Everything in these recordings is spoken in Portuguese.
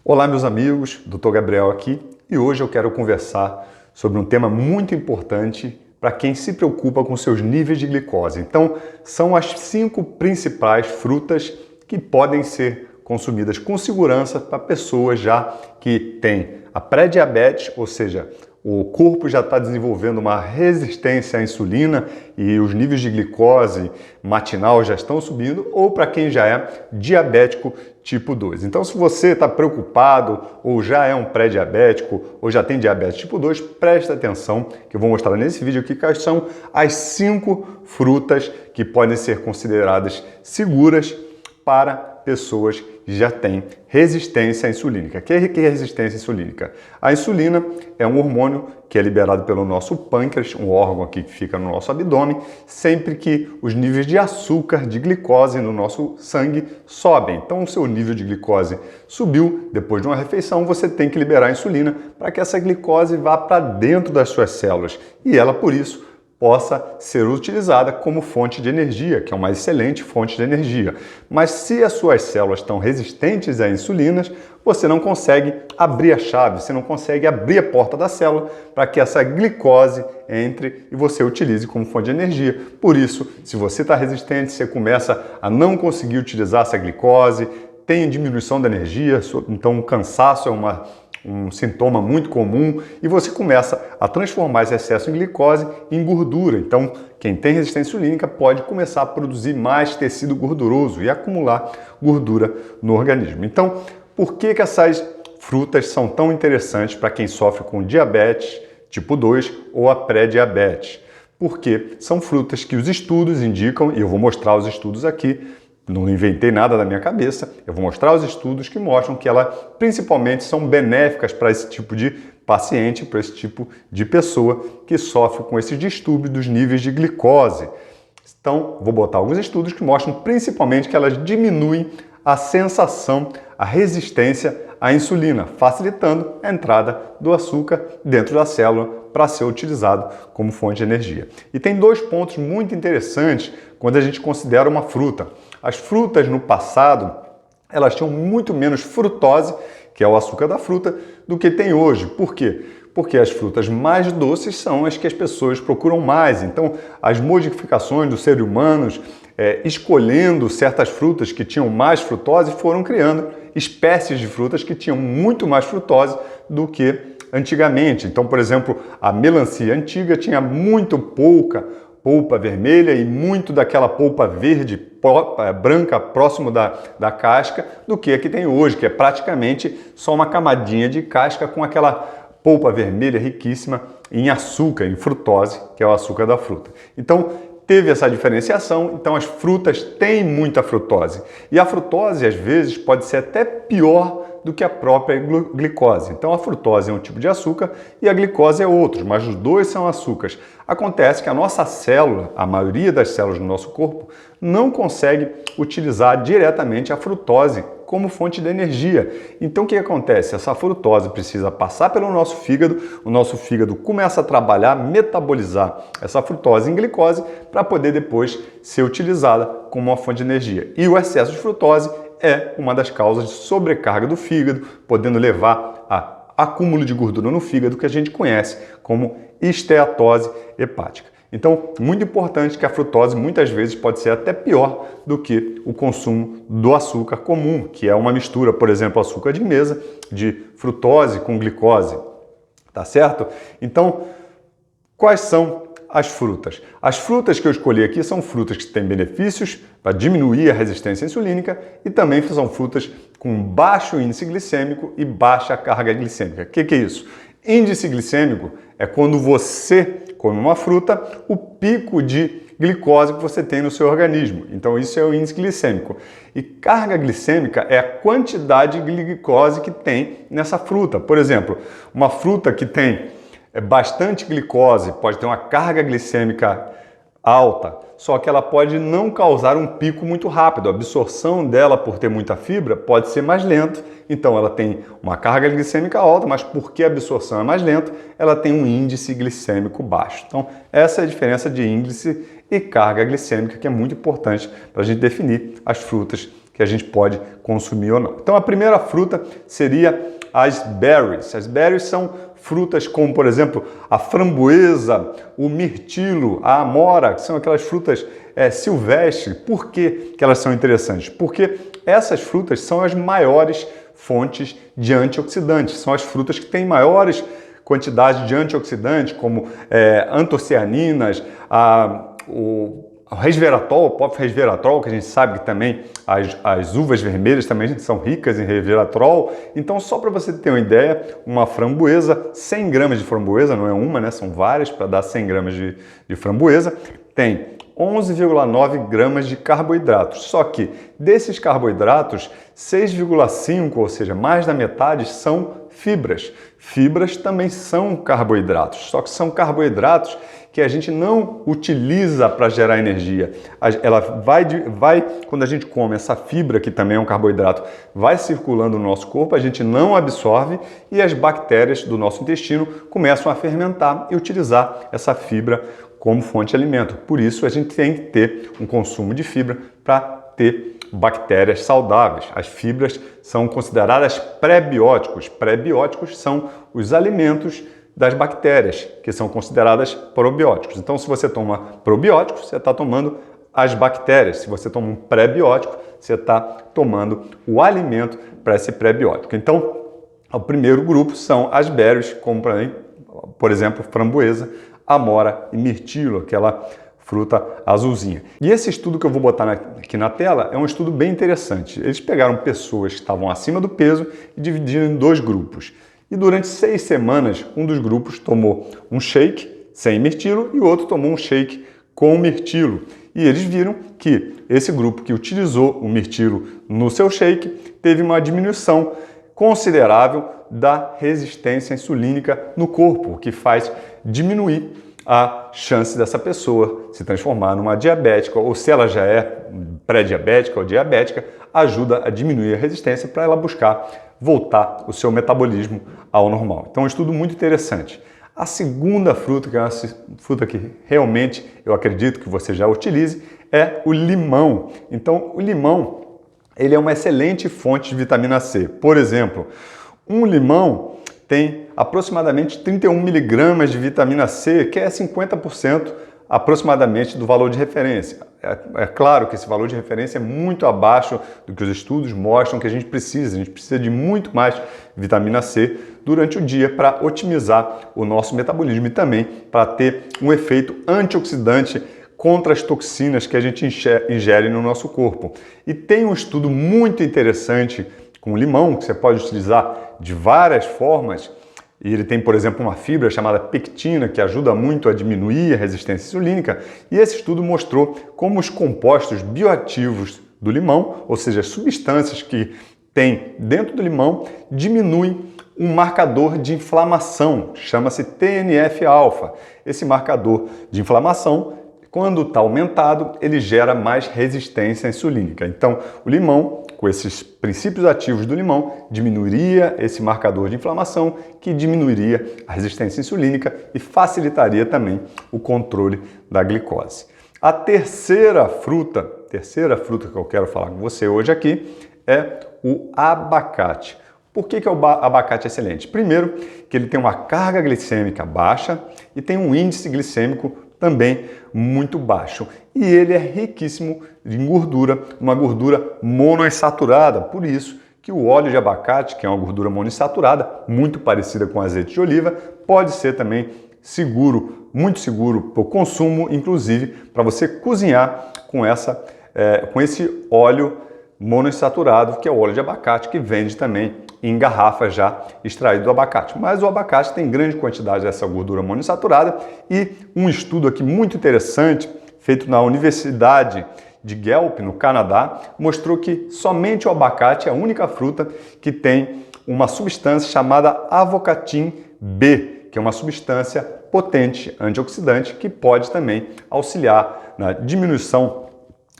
Olá, meus amigos, Dr. Gabriel aqui e hoje eu quero conversar sobre um tema muito importante para quem se preocupa com seus níveis de glicose. Então, são as 5 principais frutas que podem ser consumidas com segurança para pessoas já que têm a pré-diabetes, ou seja, o corpo já está desenvolvendo uma resistência à insulina e os níveis de glicose matinal já estão subindo, ou para quem já é diabético tipo 2. Então, se você está preocupado ou já é um pré-diabético ou já tem diabetes tipo 2, preste atenção que eu vou mostrar nesse vídeo aqui quais são as 5 frutas que podem ser consideradas seguras para pessoas que já têm resistência insulínica. O que é resistência insulínica? A insulina é um hormônio que é liberado pelo nosso pâncreas, um órgão aqui que fica no nosso abdômen, sempre que os níveis de açúcar, de glicose no nosso sangue sobem. Então, o seu nível de glicose subiu depois de uma refeição, você tem que liberar a insulina para que essa glicose vá para dentro das suas células e ela, por isso, possa ser utilizada como fonte de energia, que é uma excelente fonte de energia. Mas se as suas células estão resistentes à insulinas, você não consegue abrir a chave, você não consegue abrir a porta da célula para que essa glicose entre e você utilize como fonte de energia. Por isso, se você está resistente, você começa a não conseguir utilizar essa glicose, tem diminuição da energia, então o cansaço é um sintoma muito comum e você começa a transformar esse excesso em glicose em gordura. Então, quem tem resistência insulínica pode começar a produzir mais tecido gorduroso e acumular gordura no organismo. Então, por que essas frutas são tão interessantes para quem sofre com diabetes tipo 2 ou a pré-diabetes? Porque são frutas que os estudos indicam, e eu vou mostrar os estudos aqui, não inventei nada da minha cabeça, eu vou mostrar os estudos que mostram que elas principalmente são benéficas para esse tipo de paciente, para esse tipo de pessoa que sofre com esse distúrbio dos níveis de glicose. Então, vou botar alguns estudos que mostram principalmente que elas diminuem a sensação, a resistência à insulina, facilitando a entrada do açúcar dentro da célula para ser utilizado como fonte de energia. E tem 2 pontos muito interessantes quando a gente considera uma fruta. As frutas no passado, elas tinham muito menos frutose, que é o açúcar da fruta, do que tem hoje. Por quê? Porque as frutas mais doces são as que as pessoas procuram mais. Então, as modificações dos seres humanos, escolhendo certas frutas que tinham mais frutose, foram criando espécies de frutas que tinham muito mais frutose do que antigamente. Então, por exemplo, a melancia antiga tinha muito pouca polpa vermelha e muito daquela polpa verde, branca, próximo da casca, do que a que tem hoje, que é praticamente só uma camadinha de casca com aquela polpa vermelha riquíssima em açúcar, em frutose, que é o açúcar da fruta. Então, teve essa diferenciação, então as frutas têm muita frutose. E a frutose, às vezes, pode ser até pior do que a própria glicose. Então a frutose é um tipo de açúcar e a glicose é outro, mas os dois são açúcares. Acontece que a nossa célula, a maioria das células do nosso corpo, não consegue utilizar diretamente a frutose como fonte de energia. Então o que acontece? Essa frutose precisa passar pelo nosso fígado, o nosso fígado começa a trabalhar, metabolizar essa frutose em glicose para poder depois ser utilizada como uma fonte de energia. E o excesso de frutose é uma das causas de sobrecarga do fígado, podendo levar a acúmulo de gordura no fígado, que a gente conhece como esteatose hepática. Então, muito importante que a frutose muitas vezes pode ser até pior do que o consumo do açúcar comum, que é uma mistura, por exemplo, açúcar de mesa, de frutose com glicose, tá certo? Então, quais são as frutas? As frutas que eu escolhi aqui são frutas que têm benefícios para diminuir a resistência insulínica e também são frutas com baixo índice glicêmico e baixa carga glicêmica. O que é isso? Índice glicêmico é quando você come uma fruta, o pico de glicose que você tem no seu organismo. Então isso é o índice glicêmico. E carga glicêmica é a quantidade de glicose que tem nessa fruta. Por exemplo, uma fruta que tem bastante glicose, pode ter uma carga glicêmica alta, só que ela pode não causar um pico muito rápido. A absorção dela, por ter muita fibra, pode ser mais lenta. Então ela tem uma carga glicêmica alta, mas porque a absorção é mais lenta, ela tem um índice glicêmico baixo. Então essa é a diferença de índice e carga glicêmica, que é muito importante para a gente definir as frutas que a gente pode consumir ou não. Então a primeira fruta seria as berries. As berries são frutas como, por exemplo, a framboesa, o mirtilo, a amora, que são aquelas frutas silvestres. Por que elas são interessantes? Porque essas frutas são as maiores fontes de antioxidantes, são as frutas que têm maiores quantidades de antioxidantes, como antocianinas, o resveratrol, o próprio resveratrol, que a gente sabe que também as uvas vermelhas também são ricas em resveratrol. Então, só para você ter uma ideia, uma framboesa, 100 gramas de framboesa, não é uma, né? São várias para dar 100 gramas de framboesa, tem 11,9 gramas de carboidratos. Só que desses carboidratos, 6,5, ou seja, mais da metade, são fibras. Fibras também são carboidratos, só que são carboidratos que a gente não utiliza para gerar energia. Ela vai, quando a gente come essa fibra, que também é um carboidrato, vai circulando no nosso corpo, a gente não absorve e as bactérias do nosso intestino começam a fermentar e utilizar essa fibra como fonte de alimento. Por isso, a gente tem que ter um consumo de fibra para ter bactérias saudáveis. As fibras são consideradas pré-bióticos. Pré-bióticos são os alimentos das bactérias, que são consideradas probióticos. Então, se você toma probióticos, você está tomando as bactérias. Se você toma um pré-biótico, você está tomando o alimento para esse pré-biótico. Então, o primeiro grupo são as berries, como por exemplo, framboesa, amora e mirtilo, aquela fruta azulzinha. E esse estudo que eu vou botar aqui na tela é um estudo bem interessante. Eles pegaram pessoas que estavam acima do peso e dividiram em 2 grupos. E durante 6 semanas, um dos grupos tomou um shake sem mirtilo e o outro tomou um shake com mirtilo. E eles viram que esse grupo que utilizou o mirtilo no seu shake teve uma diminuição considerável da resistência insulínica no corpo, o que faz diminuir a chance dessa pessoa se transformar numa diabética, ou se ela já é pré-diabética ou diabética, ajuda a diminuir a resistência para ela buscar voltar o seu metabolismo ao normal. Então é um estudo muito interessante. A segunda fruta, que é uma fruta que realmente eu acredito que você já utilize, é o limão. Então o limão, ele é uma excelente fonte de vitamina C. Por exemplo, um limão tem aproximadamente 31 miligramas de vitamina C, que é 50% aproximadamente do valor de referência. É claro que esse valor de referência é muito abaixo do que os estudos mostram que a gente precisa. A gente precisa de muito mais vitamina C durante o dia para otimizar o nosso metabolismo e também para ter um efeito antioxidante contra as toxinas que a gente ingere no nosso corpo. E tem um estudo muito interessante com o limão, que você pode utilizar de várias formas. E ele tem, por exemplo, uma fibra chamada pectina, que ajuda muito a diminuir a resistência insulínica. E esse estudo mostrou como os compostos bioativos do limão, ou seja, as substâncias que tem dentro do limão, diminuem um marcador de inflamação, chama-se TNF-alfa. Esse marcador de inflamação, quando está aumentado, ele gera mais resistência insulínica. Então, o limão, com esses princípios ativos do limão, diminuiria esse marcador de inflamação, que diminuiria a resistência insulínica e facilitaria também o controle da glicose. A terceira fruta que eu quero falar com você hoje aqui é o abacate. Por que o abacate é excelente? Primeiro, que ele tem uma carga glicêmica baixa e tem um índice glicêmico também muito baixo. E ele é riquíssimo em gordura, uma gordura monoinsaturada. Por isso que o óleo de abacate, que é uma gordura monoinsaturada, muito parecida com azeite de oliva, pode ser também seguro, muito seguro para o consumo, inclusive para você cozinhar com esse óleo monoinsaturado, que é o óleo de abacate, que vende também em garrafa já extraído do abacate. Mas o abacate tem grande quantidade dessa gordura monoinsaturada e um estudo aqui muito interessante, feito na Universidade de Guelph, no Canadá, mostrou que somente o abacate é a única fruta que tem uma substância chamada avocatin B, que é uma substância potente, antioxidante, que pode também auxiliar na diminuição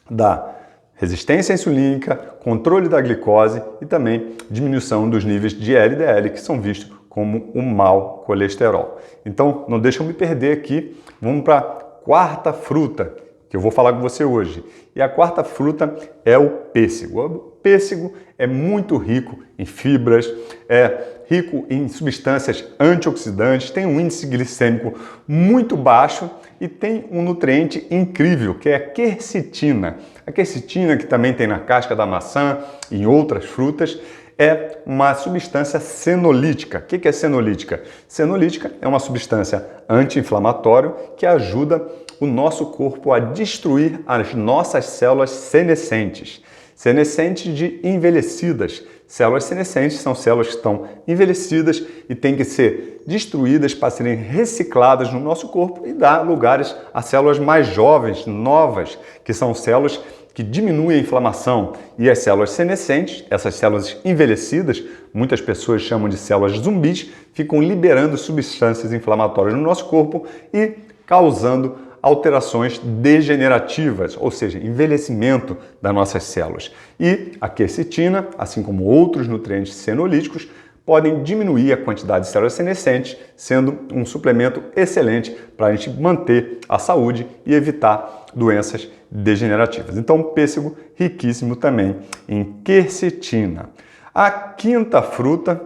da resistência insulínica, controle da glicose e também diminuição dos níveis de LDL, que são vistos como um mau colesterol. Então, não deixa eu me perder aqui. Vamos para a quarta fruta que eu vou falar com você hoje. E a quarta fruta é o pêssego. O pêssego é muito rico em fibras, é rico em substâncias antioxidantes, tem um índice glicêmico muito baixo e tem um nutriente incrível, que é a quercetina. A quercetina, que também tem na casca da maçã e em outras frutas, é uma substância senolítica. O que é senolítica? Senolítica é uma substância anti-inflamatória que ajuda o nosso corpo a destruir as nossas células senescentes. Senescentes de envelhecidas. Células senescentes são células que estão envelhecidas e têm que ser destruídas para serem recicladas no nosso corpo e dar lugares a células mais jovens, novas, que são células que diminuem a inflamação. E as células senescentes, essas células envelhecidas, muitas pessoas chamam de células zumbis, ficam liberando substâncias inflamatórias no nosso corpo e causando alterações degenerativas, ou seja, envelhecimento das nossas células. E a quercetina, assim como outros nutrientes senolíticos, podem diminuir a quantidade de células senescentes, sendo um suplemento excelente para a gente manter a saúde e evitar doenças degenerativas. Então, pêssego riquíssimo também em quercetina. A quinta fruta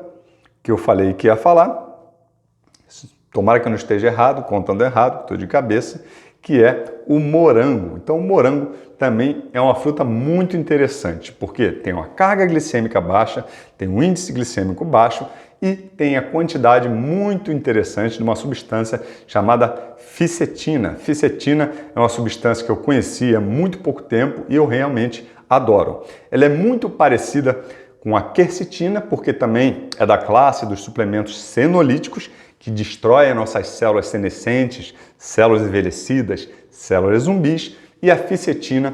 que eu falei que ia falar, tomara que eu não esteja errado, contando errado, estou de cabeça, que é o morango. Então, o morango também é uma fruta muito interessante, porque tem uma carga glicêmica baixa, tem um índice glicêmico baixo e tem a quantidade muito interessante de uma substância chamada fisetina. Fisetina é uma substância que eu conheci há muito pouco tempo e eu realmente adoro. Ela é muito parecida com a quercetina, porque também é da classe dos suplementos senolíticos, que destrói as nossas células senescentes, células envelhecidas, células zumbis, e a fisetina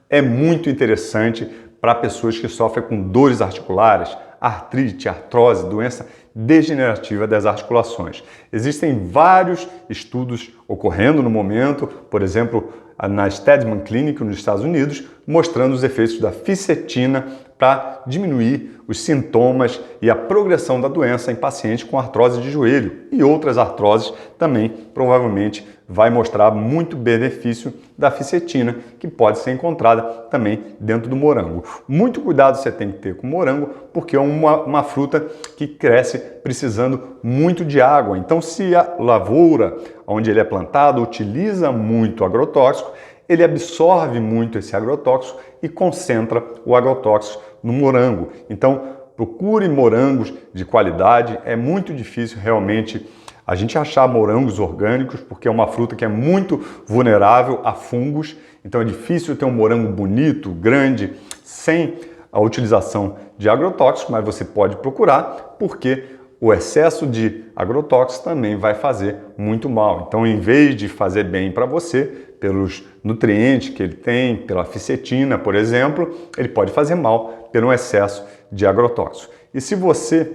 é muito interessante para pessoas que sofrem com dores articulares, artrite, artrose, doença degenerativa das articulações. Existem vários estudos ocorrendo no momento, por exemplo, na Steadman Clinic nos Estados Unidos, mostrando os efeitos da fisetina para diminuir os sintomas e a progressão da doença em pacientes com artrose de joelho e outras artroses também provavelmente vai mostrar muito benefício da fisetina, que pode ser encontrada também dentro do morango. Muito cuidado você tem que ter com o morango, porque é uma fruta que cresce precisando muito de água. Então, se a lavoura onde ele é plantado utiliza muito agrotóxico, ele absorve muito esse agrotóxico e concentra o agrotóxico no morango. Então, procure morangos de qualidade. É muito difícil realmente a gente achar morangos orgânicos, porque é uma fruta que é muito vulnerável a fungos. Então é difícil ter um morango bonito, grande, sem a utilização de agrotóxicos, mas você pode procurar, porque o excesso de agrotóxicos também vai fazer muito mal. Então, em vez de fazer bem para você, pelos nutrientes que ele tem, pela fisetina, por exemplo, ele pode fazer mal pelo excesso de agrotóxicos. E se você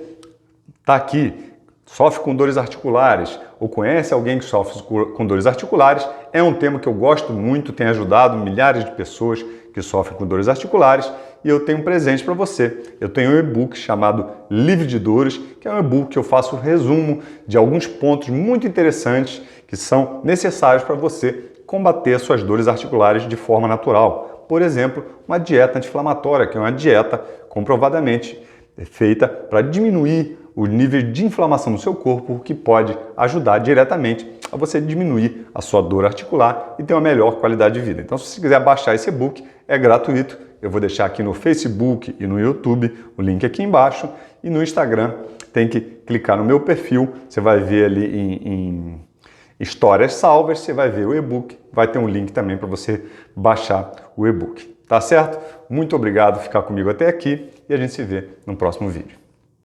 está aqui, sofre com dores articulares ou conhece alguém que sofre com dores articulares, é um tema que eu gosto muito, tem ajudado milhares de pessoas que sofrem com dores articulares e eu tenho um presente para você. Eu tenho um e-book chamado Livre de Dores, que é um e-book que eu faço um resumo de alguns pontos muito interessantes que são necessários para você combater suas dores articulares de forma natural. Por exemplo, uma dieta anti-inflamatória, que é uma dieta comprovadamente feita para diminuir o nível de inflamação no seu corpo, o que pode ajudar diretamente a você diminuir a sua dor articular e ter uma melhor qualidade de vida. Então, se você quiser baixar esse e-book, é gratuito. Eu vou deixar aqui no Facebook e no YouTube o link aqui embaixo. E no Instagram, tem que clicar no meu perfil, você vai ver ali em histórias salvas, você vai ver o e-book, vai ter um link também para você baixar o e-book. Tá certo? Muito obrigado por ficar comigo até aqui e a gente se vê no próximo vídeo.